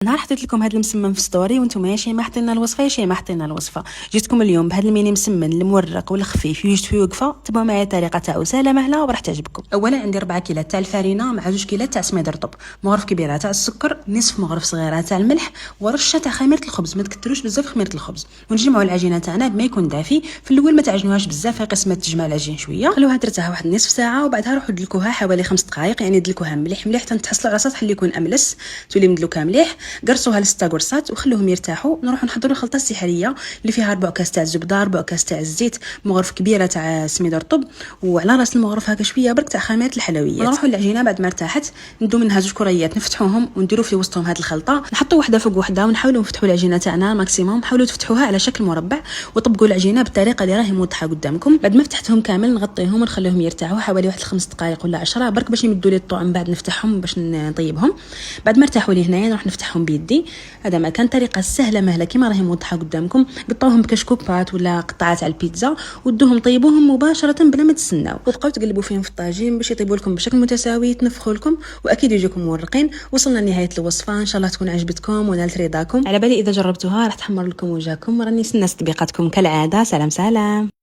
نهار حطيت لكم هذا المسمن في ستوري وانتم يا شي ما حطينا الوصفه يا شي ما حطينا الوصفه. جيتكم اليوم بهذا الميني مسمن المورق والخفيف يوجد وقفه. تبعوا معايا الطريقه تاعو سهله مهله وراح تعجبكم. اولا عندي 4 كيلات تاع الفارينه مع 2 كيلات تاع سميد رطب، مغرف كبيره تاع السكر، نصف مغرف صغيره تاع الملح، ورشه تاع خميره الخبز. ما تكثروش بزاف خميره الخبز. ونجمعوا العجينه تاعنا بما يكون دافي. في الاول ما تعجنوهاش بزاف، قسمه تجمع العجين شويه، خلوها ترتاح واحد نصف ساعه وبعدها روحوا دلكوها حوالي 5 دقائق. يعني دلكوها مليح مليح تنتحصلوا على سطح اللي يكون املس، تولي مدلوكه مليح. قرصوها لسته قرصات وخلوهم يرتاحوا. نروح نحضروا الخلطه السحريه اللي فيها 4 كاس تاع الزبده، 4 كاس تاع الزيت، مغرف كبيره تاع سميد رطب، وعلى راس المغرف هكا شويه برك تاع خميره الحلويات. نروحوا العجينه بعد ما ارتاحت ندو منها 2 كريات نفتحوهم ونديروا في وسطهم هذه الخلطه، نحطوا وحده فوق وحده ونحاولوا نفتحوا العجينه تاعنا ماكسيموم. حاولوا تفتحوها على شكل مربع وطبقوا العجينه بالطريقه اللي راهي موضحه قدامكم. بعد ما فتحتهم كامل نغطيهم ونخليهم يرتاحوا حوالي واحد 5 دقائق ولا 10 برك باش يمدوا لي الطعم. بعد نفتحهم باش نطيبهم. بعد ما ارتاحوا لي هنايا نروح نفتحهم بيدي. هذا ما كان طريقه سهله مهله كما راهي موضحه قدامكم. قطعوهم بكشكوبات ولا قطعات على البيتزا ودوهم طيبوهم مباشره بلا ما تستناو، وبقاو تقلبوا فيهم في الطاجين باش يطيبوا لكم بشكل متساوي يتنفخوا لكم واكيد يجيكم مورقين. وصلنا لنهايه الوصفه، ان شاء الله تكون عجبتكم ونالت رضاكم. على بالي اذا جربتوها راح تحمر لكم وجهكم. راني نستنى تطبيقاتكم كالعاده. سلام سلام.